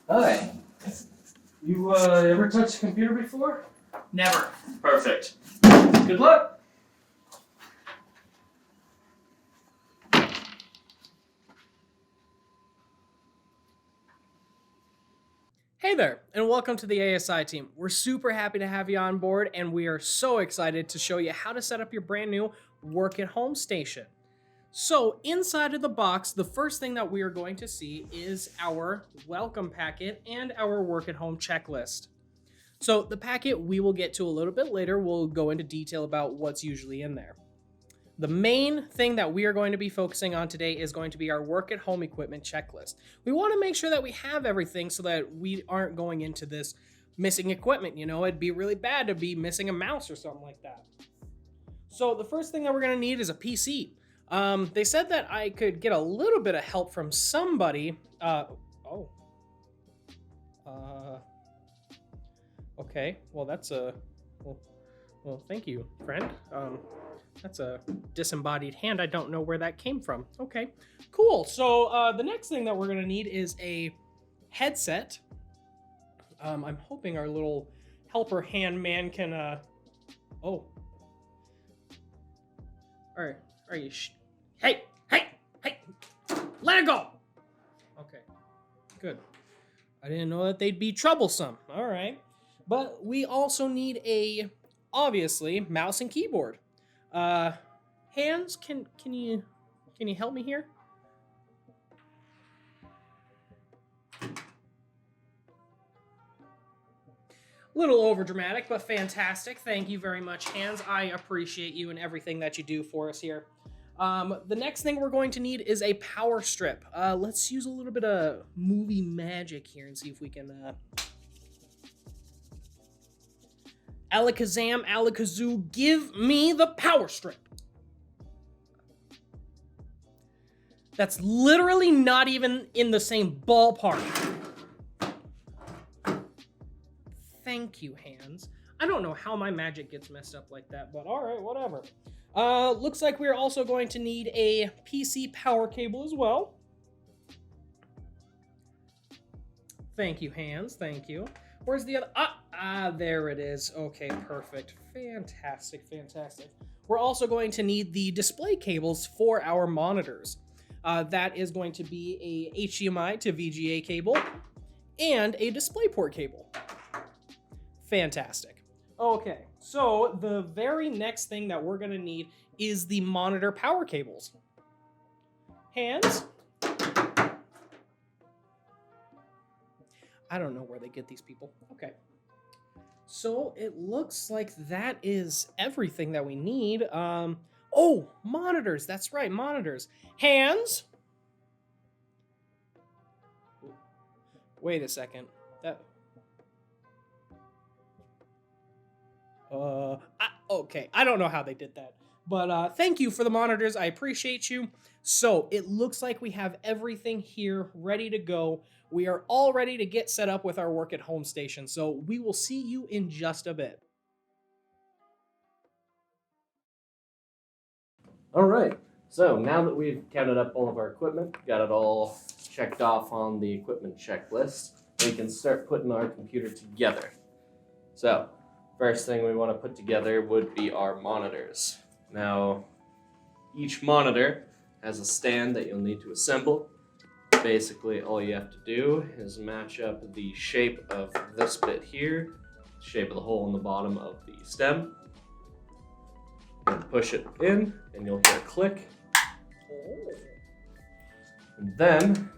Hi. You ever touched a computer before? Never. Perfect. Good luck. Hey there, and welcome to the ASI team. We're super happy to have you on board, and we are so excited to show you how to set up your brand new work at home station. So inside of the box, the first thing that we are going to see is our welcome packet and our work at home checklist. So the packet we will get to a little bit later. We'll go into detail about what's usually in there. The main thing that we are going to be focusing on today is going to be our work at home equipment checklist. We want to make sure that we have everything so that we aren't going into this missing equipment. You know, it'd be really bad to be missing a mouse or something like that. So the first thing that we're going to need is a PC. They said that I could get a little bit of help from somebody. Okay. Well, that's a... Well, thank you, friend. That's a disembodied hand. I don't know where that came from. Okay, cool. So the next thing that we're going to need is a headset. I'm hoping our little helper hand man can... Oh. Are you... Hey! Let it go! Okay, good. I didn't know that they'd be troublesome. All right. But we also need a, obviously, mouse and keyboard. Hands, can you help me here? Little over dramatic, but fantastic. Thank you very much, Hands. I appreciate you and everything that you do for us here. The next thing we're going to need is a power strip. Let's use a little bit of movie magic here and see if we can, Alakazam, Alakazoo, give me the power strip. That's literally not even in the same ballpark. Thank you, Hands. I don't know how my magic gets messed up like that, but all right, whatever. Looks like we're also going to need a PC power cable as well. Thank you, Hands. Thank you. Where's the other? There it is. Okay, perfect. Fantastic. We're also going to need the display cables for our monitors. That is going to be a HDMI to VGA cable and a DisplayPort cable. Fantastic. Okay, so the very next thing that we're going to need is the monitor power cables. Hands? I don't know where they get these people. Okay. So it looks like that is everything that we need. Oh, monitors. That's right, monitors. Hands? Wait a second. Okay. I don't know how they did that. But thank you for the monitors. I appreciate you. So it looks like we have everything here ready to go. We are all ready to get set up with our work at home station. So we will see you in just a bit. All right. So now that we've counted up all of our equipment, got it all checked off on the equipment checklist, we can start putting our computer together. So first thing we want to put together would be our monitors. Now, each monitor has a stand that you'll need to assemble. Basically, all you have to do is match up the shape of this bit here, shape of the hole in the bottom of the stem, and push it in, and you'll hear a click. And then,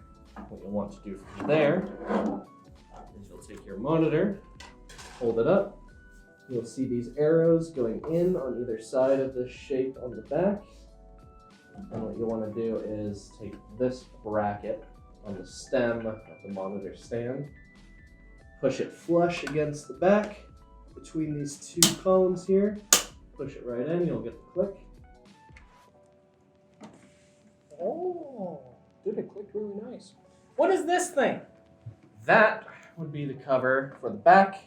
what you'll want to do from there is you'll take your monitor, hold it up. You'll see these arrows going in on either side of the shape on the back. And what you'll want to do is take this bracket on the stem of the monitor stand, push it flush against the back between these two columns here, push it right in, you'll get the click. Oh, dude, it clicked really nice. What is this thing? That would be the cover for the back.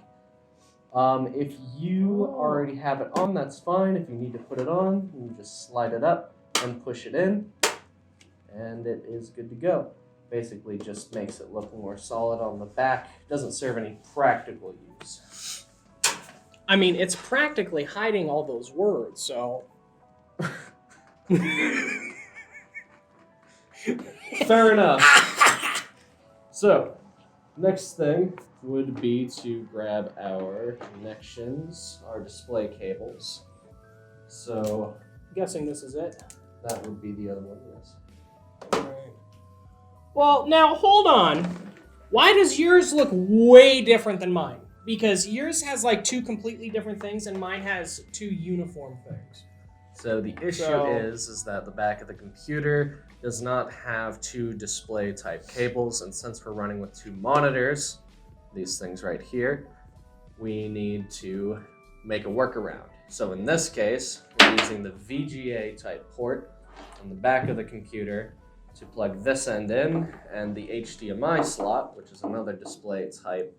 If you already have it on, that's fine. If you need to put it on, you just slide it up and push it in, and it is good to go. Basically just makes it look more solid on the back. Doesn't serve any practical use. I mean, it's practically hiding all those words, so. Fair enough. So, next thing would be to grab our connections, our display cables. So, I'm guessing this is it. that would be the other one, yes. Right. Well, now hold on. Why does yours look way different than mine? Because yours has like two completely different things, and mine has two uniform things. So the issue is that the back of the computer does not have two display type cables, and since we're running with two monitors, these things right here, we need to make a workaround. So in this case, we're using the VGA type port on the back of the computer to plug this end in, and the HDMI slot, which is another display type,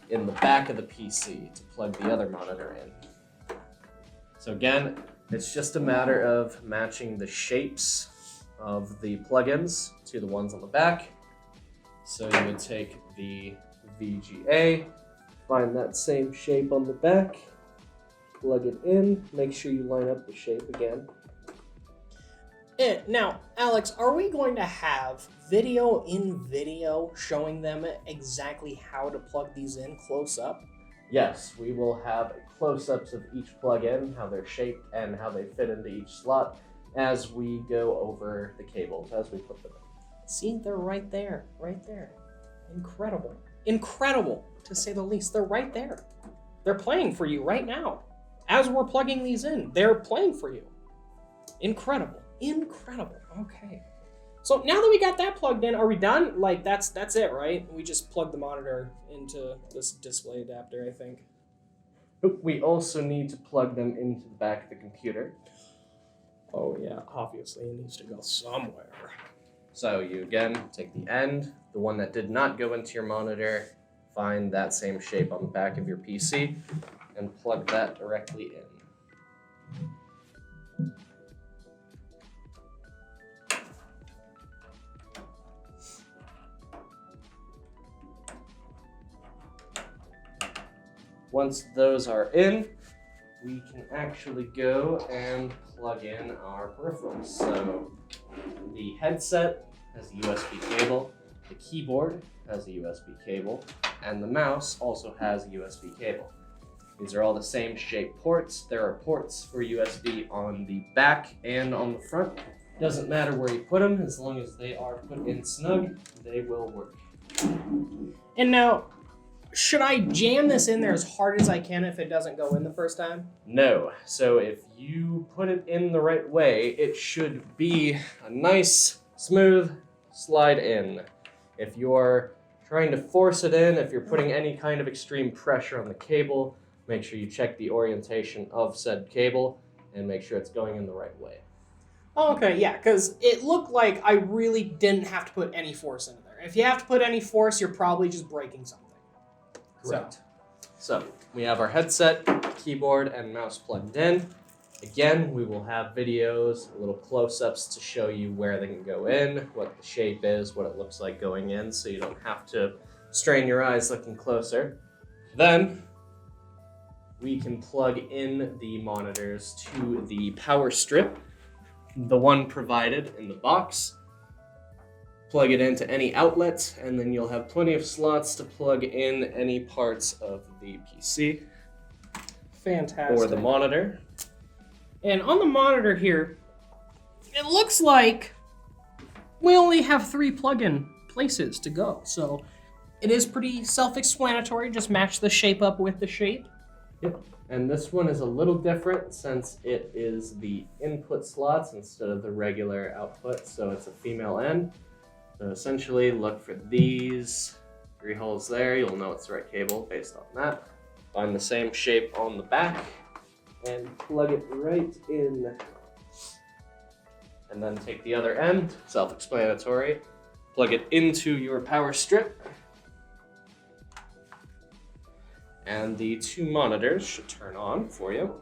in the back of the PC to plug the other monitor in. So again, it's just a matter of matching the shapes of the plugins to the ones on the back. So you would take the VGA, find that same shape on the back, plug it in, make sure you line up the shape again. Now, Alex, are we going to have video in video showing them exactly how to plug these in close up? Yes, we will have close-ups of each plugin, how they're shaped, and how they fit into each slot as we go over the cables, as we put them in. See, they're right there, right there. Incredible. Incredible, to say the least. They're right there. They're playing for you right now. As we're plugging these in, they're playing for you. Incredible. Incredible. Okay. So now that we got that plugged in, are we done? Like, that's it, right? We just plug the monitor into this display adapter, I think. We also need to plug them into the back of the computer. Oh, yeah. Obviously, it needs to go somewhere. So you, again, take the end, the one that did not go into your monitor, find that same shape on the back of your PC, and plug that directly in. Once those are in, we can actually go and plug in our peripherals. So the headset has a USB cable, the keyboard has a USB cable, and the mouse also has a USB cable. These are all the same shape ports. There are ports for USB on the back and on the front. Doesn't matter where you put them, as long as they are put in snug, they will work. And now, should I jam this in there as hard as I can if it doesn't go in the first time? No. So if you put it in the right way, it should be a nice, smooth slide in. If you're trying to force it in, if you're putting any kind of extreme pressure on the cable, make sure you check the orientation of said cable and make sure it's going in the right way. Oh, okay, yeah, because it looked like I really didn't have to put any force into there. If you have to put any force, you're probably just breaking something. Correct. So we have our headset, keyboard, and mouse plugged in. Again, we will have videos, little close-ups to show you where they can go in, what the shape is, what it looks like going in, so you don't have to strain your eyes looking closer. Then we can plug in the monitors to the power strip, the one provided in the box. Plug it into any outlet, and then you'll have plenty of slots to plug in any parts of the PC Fantastic. or the monitor. And on the monitor here, it looks like we only have 3 plug-in places to go. So it is pretty self-explanatory. Just match the shape up with the shape. Yep. And this one is a little different since it is the input slots instead of the regular output, so it's a female end. So essentially, look for these 3 holes there. You'll know it's the right cable based on that. Find the same shape on the back and plug it right in. And then take the other end, self-explanatory, plug it into your power strip. And the 2 monitors should turn on for you.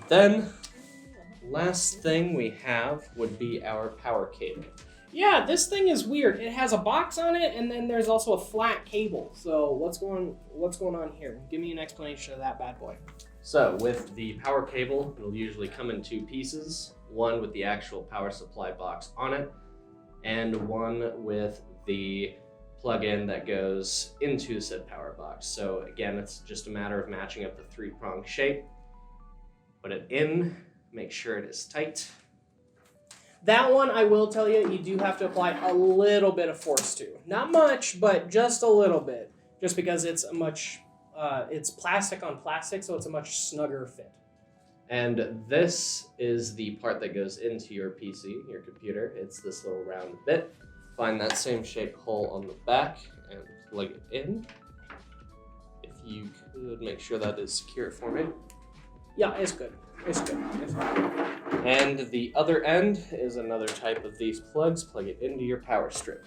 Then last thing we have would be our power cable. Yeah, this thing is weird. It has a box on it, and then there's also a flat cable. So what's going on here? Give me an explanation of that bad boy. So with the power cable, it'll usually come in two pieces, one with the actual power supply box on it, and one with the plug-in that goes into said power box. So again, it's just a matter of matching up the three-prong shape. Put it in, make sure it is tight. That one, I will tell you, you do have to apply a little bit of force to. Not much, but just a little bit. Just because it's it's plastic on plastic, so it's a much snugger fit. And this is the part that goes into your PC, your computer. It's this little round bit. Find that same shaped hole on the back and plug it in. If you could make sure that is secure for me. Yeah, it's good. It's good. It's good. And the other end is another type of these plugs. Plug it into your power strip.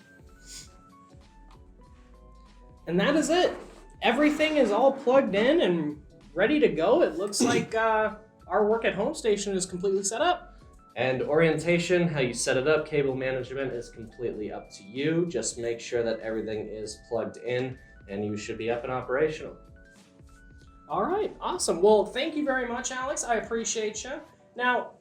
And that is it. Everything is all plugged in and ready to go. It looks like our work at home station is completely set up. And orientation, how you set it up, cable management is completely up to you. Just make sure that everything is plugged in and you should be up and operational. All right, awesome. Well, thank you very much, Alex. I appreciate you. Now,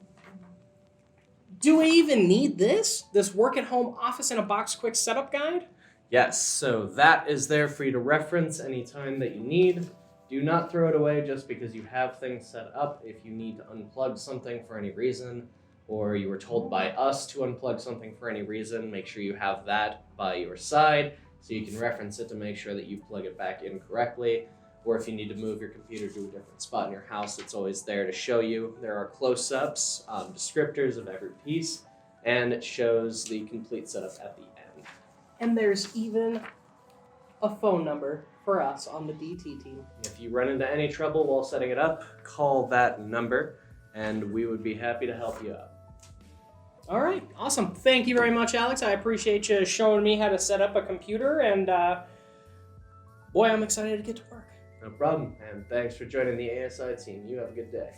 do we even need this? This work at home office in a box quick setup guide? Yes, so that is there for you to reference anytime that you need. Do not throw it away just because you have things set up. If you need to unplug something for any reason, or you were told by us to unplug something for any reason, make sure you have that by your side so you can reference it to make sure that you plug it back in correctly. Or if you need to move your computer to a different spot in your house, it's always there to show you. There are close-ups, descriptors of every piece, and it shows the complete setup at the end. And there's even a phone number for us on the DT team. If you run into any trouble while setting it up, call that number, and we would be happy to help you out. All right, awesome. Thank you very much, Alex. I appreciate you showing me how to set up a computer, and boy, I'm excited to get to work. No problem, and thanks for joining the ASI team. You have a good day.